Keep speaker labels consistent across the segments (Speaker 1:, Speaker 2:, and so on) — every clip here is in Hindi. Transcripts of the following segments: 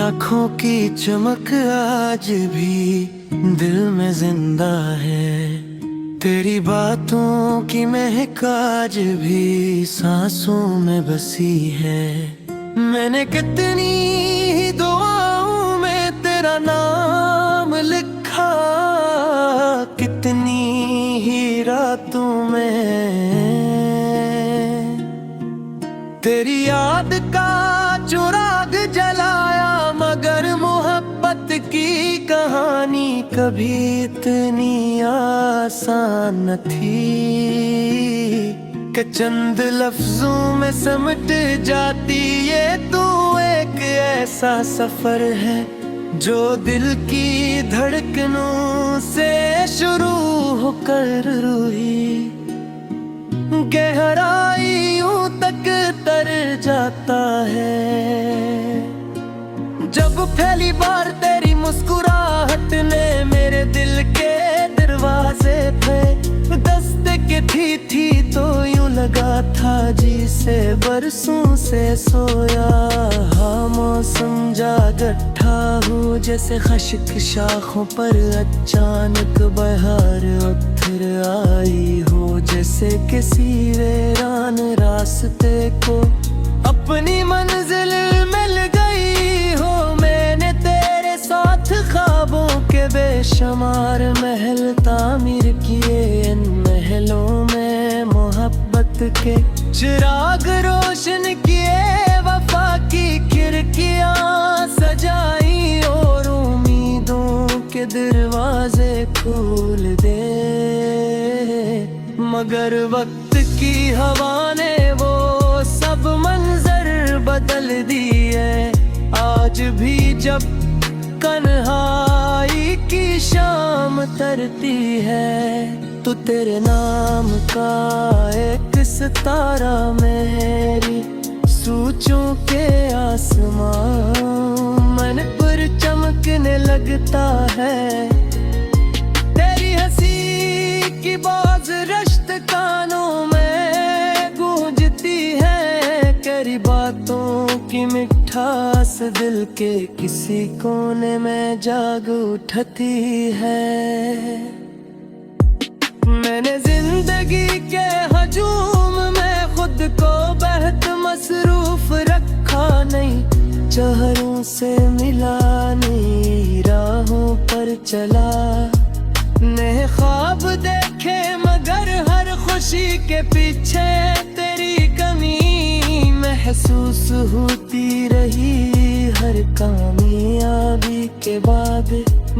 Speaker 1: आँखों की चमक आज भी दिल में जिंदा है। तेरी बातों की महक आज भी सांसों में बसी है। मैंने कितनी ही दुआओं में तेरा नाम लिखा, कितनी ही रातों में तेरी याद का चिराग जलाया। मगर मोहब्बत की कहानी कभी इतनी आसान न थी कि चंद लफ्जों में सिमट जाती। ये तू एक ऐसा सफर है जो दिल की धड़कनों से शुरू होकर रुई गहराइयों तक तर जाता है। जब पहली बार तेरी मुस्कुराहट ने मेरे दिल के दरवाजे पे दस्तक थी तो यूं लगा था जिसे बरसों से सोया। हाँ मौसम जागठा हो जैसे खश्क शाखों पर अचानक बहार उतर आई हो। जैसे किसी वीरान रास्ते को अपनी मंजिल मिल गई हो। मैंने तेरे साथ ख्वाबों के बेशुमार महल तामीर किए। इन महलों में मोहब्बत के चिराग रोशन किए। वफा की खिड़कियां सजाई और उम्मीदों के दरवाजे खोल दे। मगर वक्त की हवा ने वो सब मंजर बदल दिए। आज भी जब कन्हाई की शाम तरती है तो तेरे नाम का एक सितारा मेरी सोचों के आसमान मन पर चमकने लगता है। तेरी हंसी की बाज रश्त कानों में गूंजती है। तेरी बातों की मिठास दिल के किसी कोने में जाग उठती है। मैंने जिंदगी के हजूम में खुद को बेहद मसरूफ रखा नहीं। चेहरों से मिला नहीं राहों पर चला। नए ख्वाब देखे मगर हर खुशी के पीछे तेरी कमी महसूस होती रही। हर कामयाबी के बाद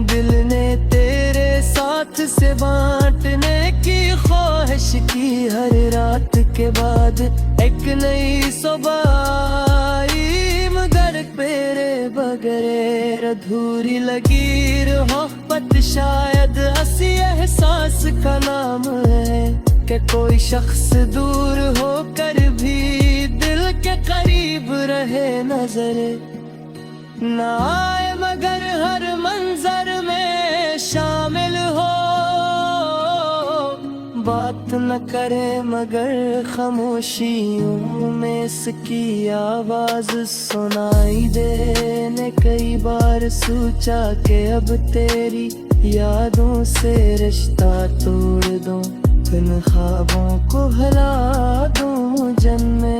Speaker 1: दिल ने तेरे साथ से बांटने की ख्वाहिश की। हर रात के बाद एक नई सुबह आई मगर तेरे बगैर अधूरी लकीर। मोहब्बत शायद ऐसी एहसास का नाम है कि कोई शख्स दूर होकर भी दिल के करीब रहे। नजर ना आए मगर हर मंजर में शामिल हो। बात न करे मगर खामोशियों में इसकी आवाज सुनाई दे। ने कई बार सोचा कि अब तेरी यादों से रिश्ता तोड़ दूं। इन ख्वाबों को भुला दूं जन्मे।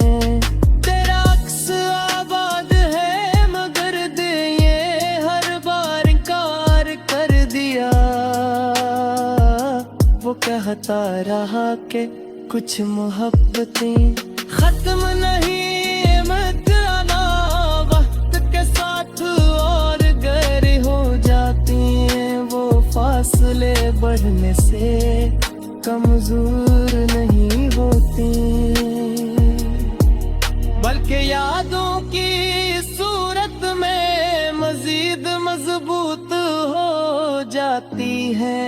Speaker 1: तेरा अक्स आबाद है मगर दे ये हर बार इनकार कर दिया। वो कहता रहा कि कुछ मोहब्बतें खत्म नहीं मत आना। वक्त के साथ और गहरी हो जाती हैं। वो फासले बढ़ने से कमजोर नहीं होती बल्कि यादों की सूरत में मजीद मजबूत हो जाती है।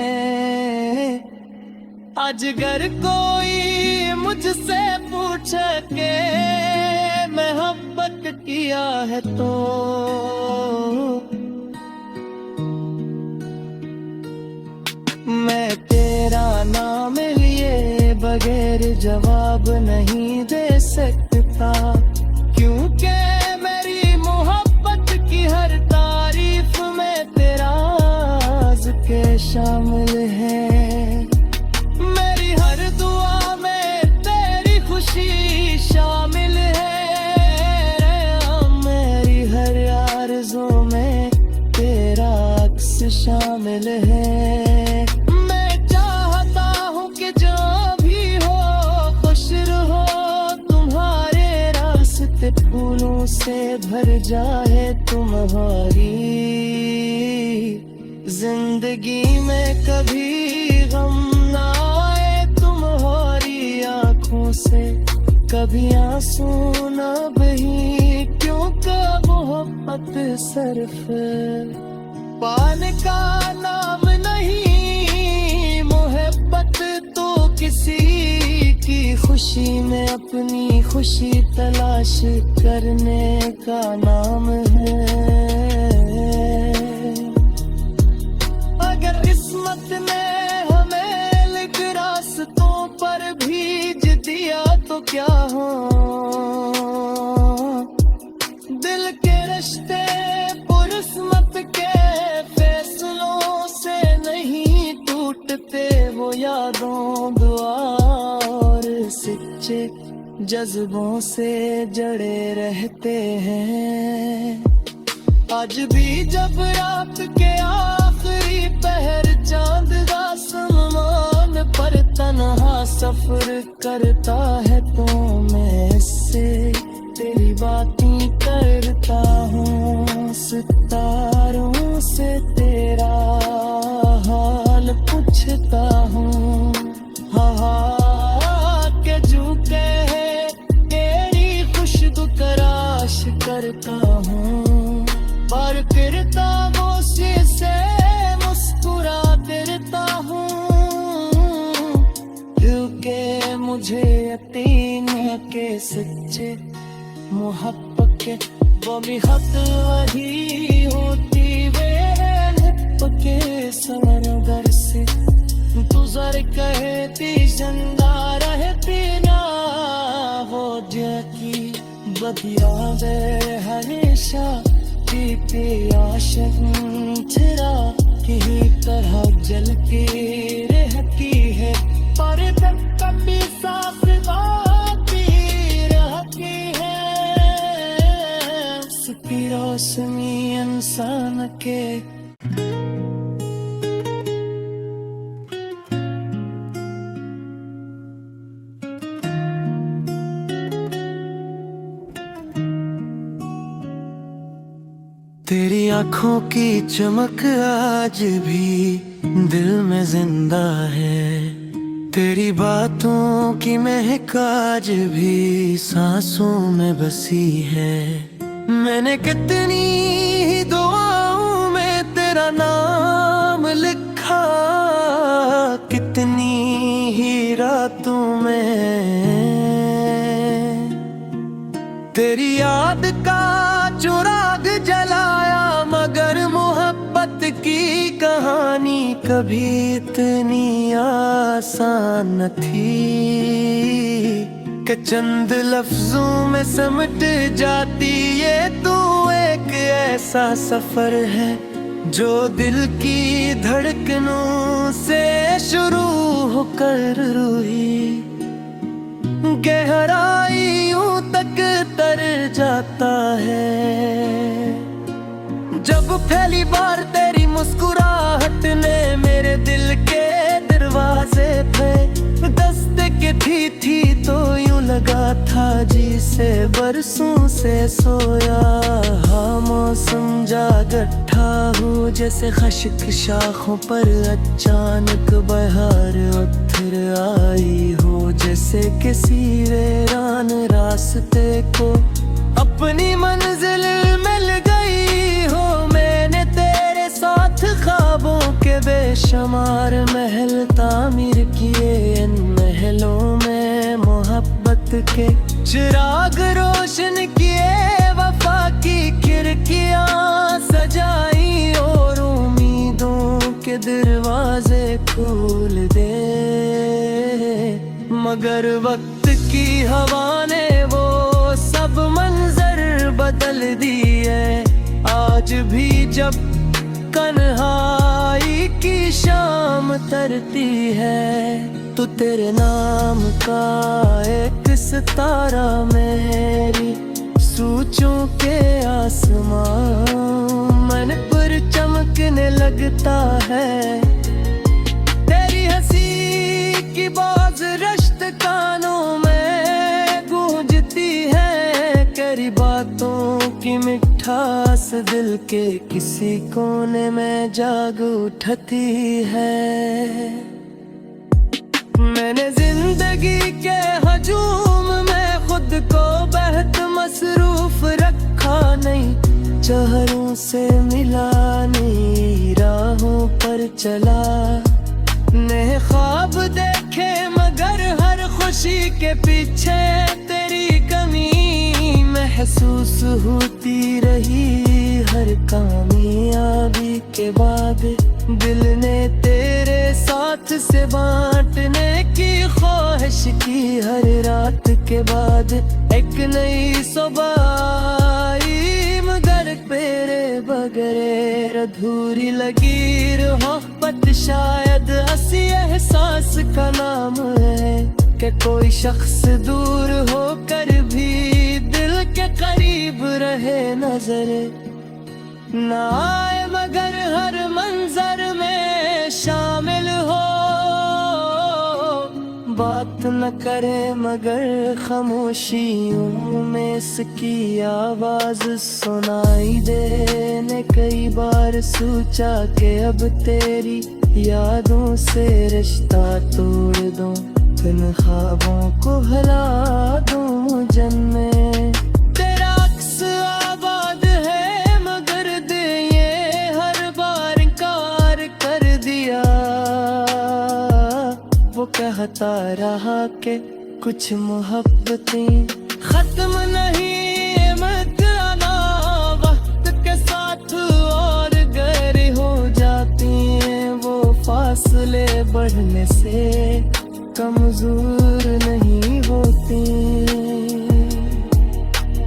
Speaker 1: अजगर कोई मुझसे पूछे के मोहब्बत किया है तो मैं तेरा नाम लिए बगैर जवाब नहीं दे सकता। क्योंकि मेरी मोहब्बत की हर शामिल है। मेरी हर दुआ में तेरी खुशी शामिल है। मेरी हर आरज़ू में तेरा अक्स शामिल है। मैं चाहता हूँ कि जो भी हो खुश रहो, तुम्हारे रास्ते फूलों से भर जाए तुम्हारी जिंदगी में कभी गम ना आए तुम्हारी आंखों से कभी आंसू ना बही, क्योंकि मोहब्बत सिर्फ पाने का नाम नहीं, मोहब्बत तो किसी की खुशी में अपनी खुशी तलाश करने का नाम है। अगर किस्मत ने हमें लिख रास्तों पर भेज दिया तो क्या हो, दिल के रिश्ते पुरस्मत के फैसलों से नहीं टूटते, वो यादों दुआ और सच्चे जज्बों से जड़े रहते हैं। आज भी जब रात के आखिरी पहर चांद आसमान पर तन्हा सफर करता है तो मैं इससे तेरी बातें करता हूँ, सितारों से तेरा हाल पूछता हूँ। हाँ के झुके है तेरी खुशबू तराश करता हूँ, पर फिरता वो से मुस्कुरा फिरता हूँ, क्योंकि मुझे यकीन है कि सच्चे मोहब्बत के वो भी हद वही होती वे पके समर से गुजर कहती जिंदा रहती ना हो जकी बदिया वे हमेशा पीते आशिक तेरा की तरह जल के रहती है, पर तब कभी साफ बाती रहती है। उसकी रोशनी इंसान के तेरी आंखों की चमक आज भी दिल में जिंदा है, तेरी बातों की महक आज भी सांसों में बसी है। मैंने कितनी ही दुआओं में तेरा नाम लिखा, कितनी ही रातों में तेरी याद का चिराग जलाया, मगर मोहब्बत की कहानी कभी इतनी आसान न थी कि चंद लफ्जों में समट जाती। ये तू एक ऐसा सफर है जो दिल की धड़कनों से शुरू होकर रुई, गहराइयों तक तर जाता है। जब पहली बार तेरी मुस्कुराहट ने मेरे दिल के दरवाजे पे दस्तक थी तो यूं लगा था जिसे बरसों से सोया। हाँ मौसम जागठा हो जैसे खश्क शाखों पर अचानक बहार उतर आई हो, जैसे किसी वीरान रास्ते को अपनी मंजिल मिल गई हो। मैंने तेरे साथ ख्वाबों के बेशुमार महल तामीर किए, इन महलों में मोहब्बत के चिराग रोशन किए, वफा की खिड़कियां सजाई और उम्मीदों के दरवाजे खोल दे। मगर वक्त की हवा ने वो सब मंजर बदल दिए। आज भी जब कन्हाई की शाम तरती है। तू तेरे नाम का एक सितारा मेरी सोचों के आसमां मन पर चमकने लगता है। तेरी हंसी की बाज रश्त कानों में गूंजती है। तेरी बातों की मिठास दिल के किसी कोने में जाग उठती है। मैंने जिंदगी के हजूम में खुद को बेहद मसरूफ रखा नहीं। चेहरों से मिला नहीं, राहों पर चला ने ख्वाब देखे, मगर हर खुशी के पीछे तेरी कमी महसूस होती रही। हर कामयाबी के बाद दिल ने तेरे साथ से बांटने की ख्वाहिश की। हर रात के बाद एक नई सुबह आई, मगर तेरे बगैर अधूरी लगी। मोहब्बत शायद असी एहसास का नाम है कि कोई शख्स दूर होकर भी दिल के करीब रहे, नजर ना आए मगर हर मंजर में शामिल हो। बात न करे मगर खामोशियों में इसकी आवाज सुनाई दे। ने कई बार सोचा कि अब तेरी यादों से रिश्ता तोड़ दूं, इन ख्वाबों को भुला दूं। जन्मे तेरा अक्स आबाद है मगर दे ये हर बार इनकार कर दिया। वो कहता रहा कि कुछ मोहब्बतें खत्म नहीं मत आना, वक्त के साथ और गहरी हो जाती हैं। वो फासले बढ़ने से कमजोर नहीं होती,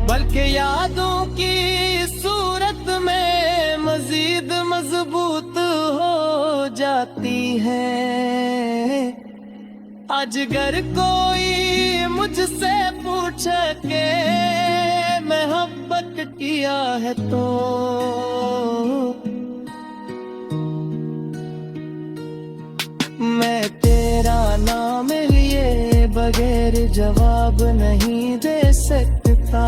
Speaker 1: बल्कि यादों की सूरत में मजीद मजबूत हो जाती है। आज अगर कोई मुझसे पूछे के मोहब्बत किया है तो मैं तेरा नाम लिए बगैर जवाब नहीं दे सकता,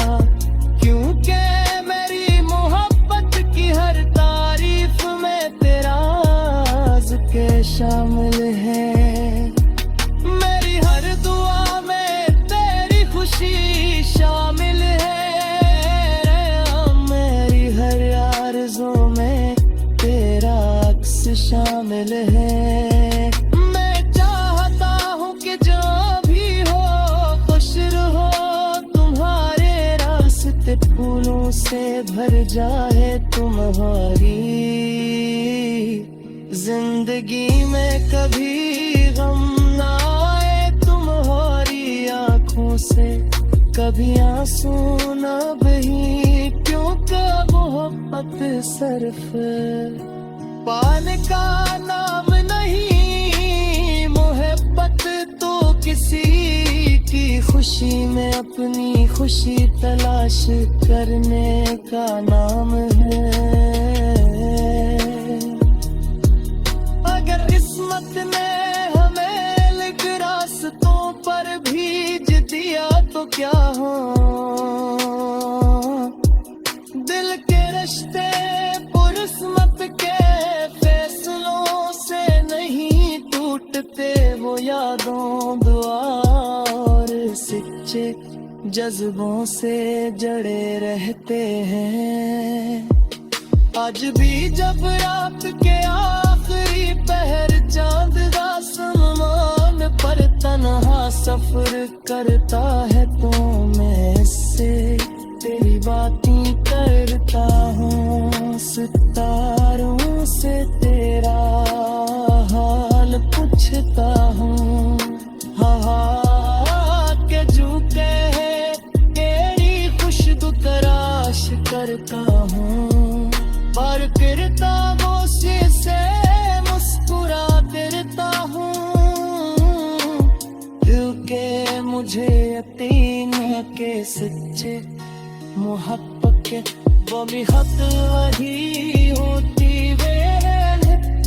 Speaker 1: क्योंकि मेरी मोहब्बत की हर तारीफ में तेरा ज़िक्र शामिल है। मेरी हर दुआ में तेरी खुशी शामिल है। मेरी हर आरज़ू में तेरा अक्स शामिल है। फूलों से भर जाए तुम्हारी जिंदगी में, कभी गम ना आए तुम्हारी आंखों से, कभी आंसू ना बही, क्योंकि मोहब्बत सिर्फ पाने का नाम नहीं। मोहब्बत तो किसी की खुशी में अपनी खुशी तलाश करने का नाम है। अगर किस्मत ने हमें लिख रास्तों पर भेज दिया तो क्या हो, दिल के रिश्ते पुरस्मत के फैसलों से नहीं टूटते। वो यादों दुआ सच्चे जज्बों से जड़े रहते हैं। आज भी जब रात के आखिरी पहर चांद आसमान पर तन्हा सफर करता है तो मैं इससे तेरी बातें करता हूँ। सितारों से तेरा हाल पूछता हूँ। करता हूँ पर किरताबों से मुस्कुरा के सच्चे मोहब्बत के वो भी हद वही होती वे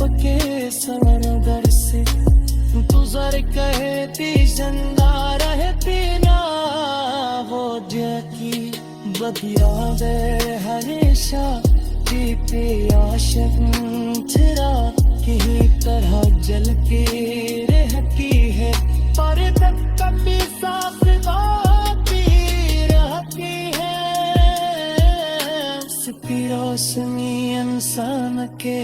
Speaker 1: पके सरदर से तुझर कहती जिंदा रहती ना हो जकी बदिया दे हमेशा पीते आशिक तेरा की तरह जल के रहती है पर तक कभी साथ गाती रहती है उसकी रोशनी इंसान के